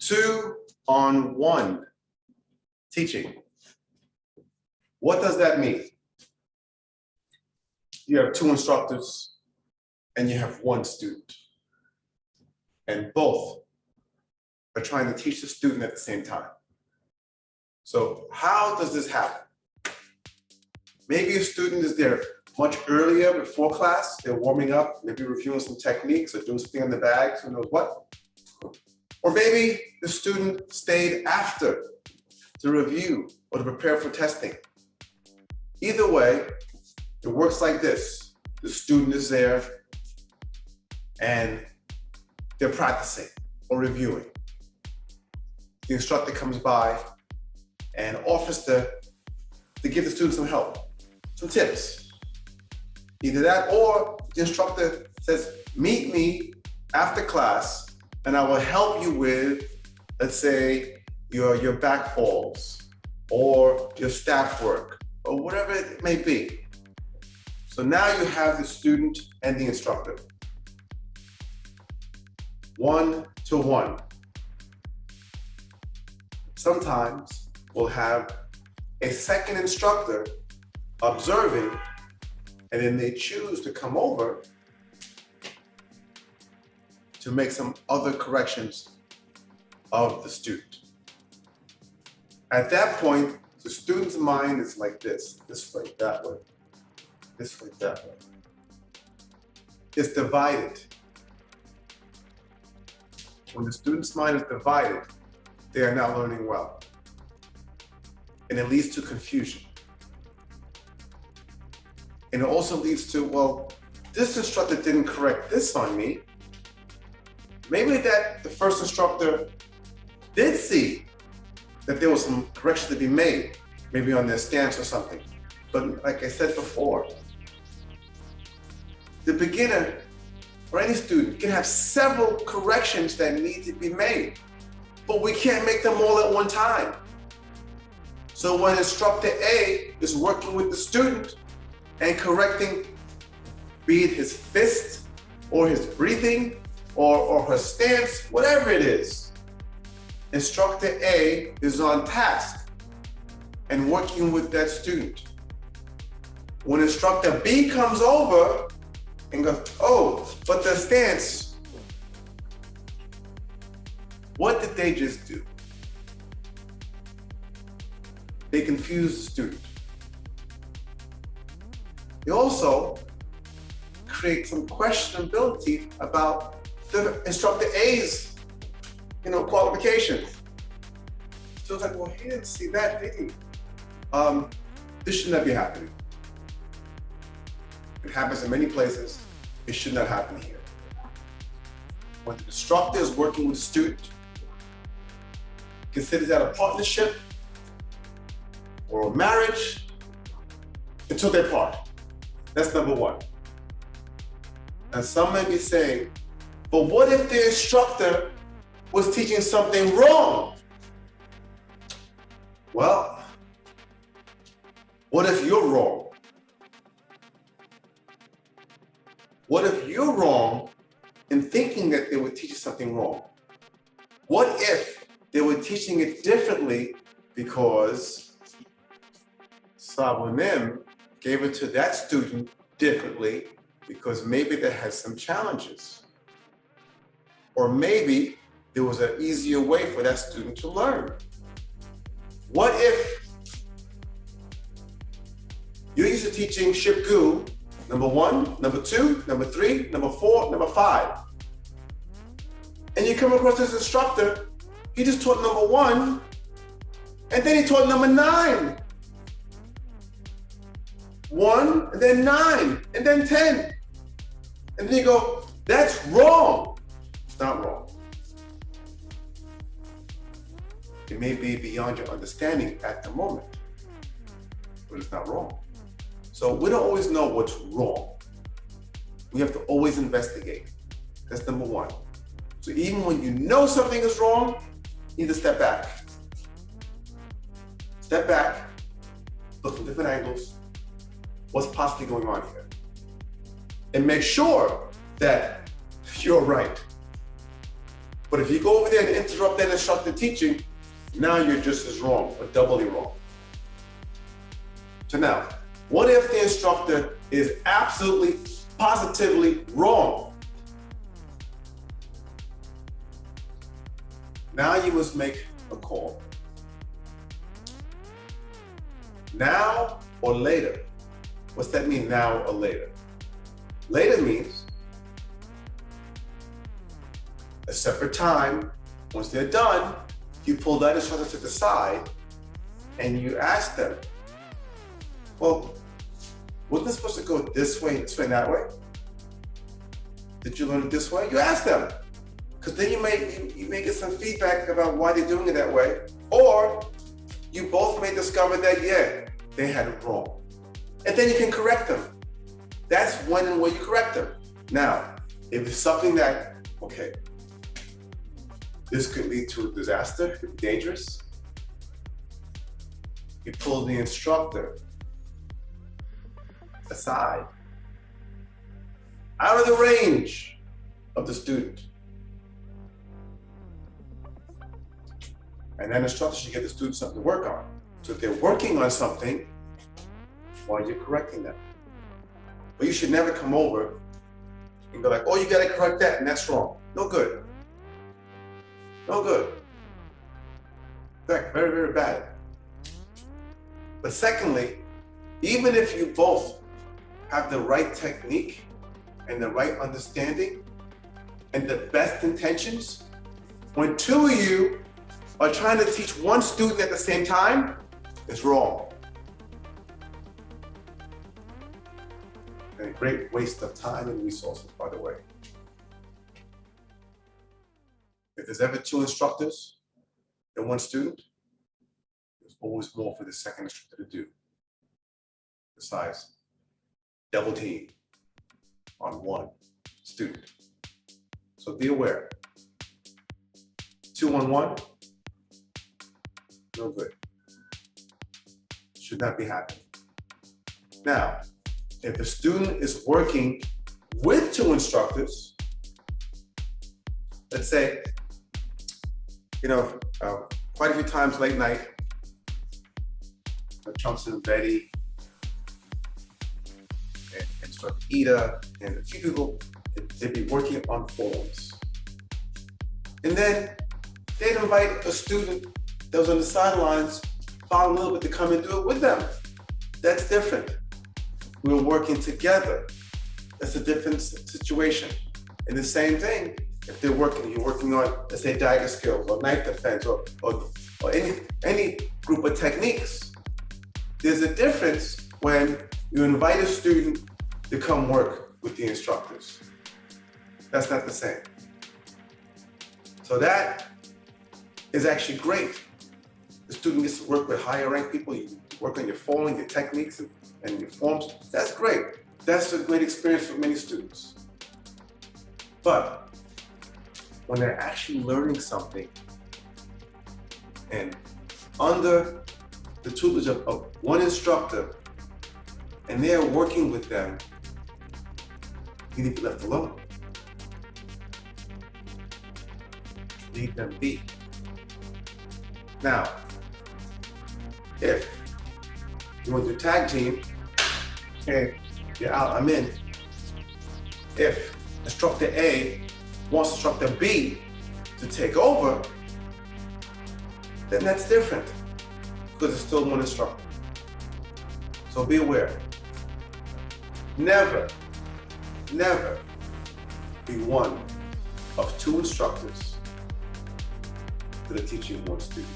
2-on-1 teaching. What does that mean? You have 2 instructors and you have 1 student. And both are trying to teach the student at the same time. So how does this happen? Maybe a student is there much earlier before class, they're warming up, maybe reviewing some techniques or doing something in the bags, who knows what. Or maybe the student stayed after to review or to prepare for testing. Either way, it works like this. The student is there and they're practicing or reviewing. The instructor comes by and offers to give the student some help, some tips. Either that or the instructor says, meet me after class and I will help you with, let's say, your back falls or your staff work or whatever it may be. So now you have the student and the instructor. 1-to-1. Sometimes we'll have a second instructor observing, and then they choose to come over to make some other corrections of the student. At that point, the student's mind is like this way, that way, this way, that way. It's divided. When the student's mind is divided, they are not learning well. And it leads to confusion. And it also leads to, well, this instructor didn't correct this on me. Maybe that the first instructor did see that there was some correction to be made, maybe on their stance or something. But like I said before, the beginner or any student can have several corrections that need to be made, but we can't make them all at one time. So when instructor A is working with the student and correcting, be it his fist or his breathing or her stance, whatever it is, instructor A is on task and working with that student. When instructor B comes over and goes, oh, but the stance, what did they just do? They confuse the student. They also create some questionability about the instructor A's, qualifications. So it's like, well, he didn't see that, did he? This should not be happening. It happens in many places. It should not happen here. When the instructor is working with a student, consider that a partnership or a marriage until they part. That's number 1. And some may be saying, but what if the instructor was teaching something wrong? Well, what if you're wrong? What if you're wrong in thinking that they were teaching something wrong? What if they were teaching it differently because Sabunim gave it to that student differently because maybe they had some challenges? Or maybe there was an easier way for that student to learn. What if you're used to teaching Shipgu, number 1, number 2, number 3, number 4, number 5. And you come across this instructor, he just taught number 1, and then he taught number 9. 1, and then 9, and then 10. And then you go, that's wrong. It's not wrong. It may be beyond your understanding at the moment, but it's not wrong. So we don't always know what's wrong. We have to always investigate. That's number 1. So even when you know something is wrong, you need to step back. Step back, look from different angles. What's possibly going on here? And make sure that you're right. But if you go over there and interrupt that instructor teaching, now you're just as wrong, or doubly wrong. So now, what if the instructor is absolutely, positively wrong? Now you must make a call. Now or later? What's that mean, now or later? Later means a separate time. Once they're done, you pull that instructor to the side and you ask them, well, wasn't it supposed to go this way, and that way? Did you learn it this way? You ask them. Because then you may get some feedback about why they're doing it that way. Or you both may discover that, yeah, they had it wrong. And then you can correct them. That's when and where you correct them. Now, if it's something that, okay, this could lead to a disaster, it could be dangerous, you pull the instructor aside, out of the range of the student. And that instructor should get the student something to work on. So if they're working on something, while you're correcting them. But you should never come over and go like, oh, you gotta correct that, and that's wrong. No good. No good. In fact, very, very bad. But secondly, even if you both have the right technique and the right understanding and the best intentions, when two of you are trying to teach one student at the same time, it's wrong. And a great waste of time and resources, by the way. If there's ever two instructors and one student, there's always more for the second instructor to do. Besides, double team on one student. So be aware. 2-on-1, no good. Should not be happening. Now, if the student is working with two instructors, let's say, quite a few times late night, Chunks and Betty, and Instructor Ida, and a few people, they'd be working on forms. And then they'd invite a student that was on the sidelines, follow a little bit to come and do it with them. That's different. We're working together. That's a different situation. And the same thing, if you're working on, let's say, dagger skills or knife defense or any group of techniques. There's a difference when you invite a student to come work with the instructors. That's not the same. So that is actually great. The student gets to work with higher ranked people. You work on your falling, your techniques, and your forms. That's great. That's a great experience for many students. But when they're actually learning something and under the tutelage of one instructor and they're working with them, you need to be left alone. Leave them be. Now, if you want to do tag team, okay, you're out, I'm in. If instructor A wants instructor B to take over, then that's different because it's still one instructor. So be aware. Never, never be one of two instructors that are teaching one student.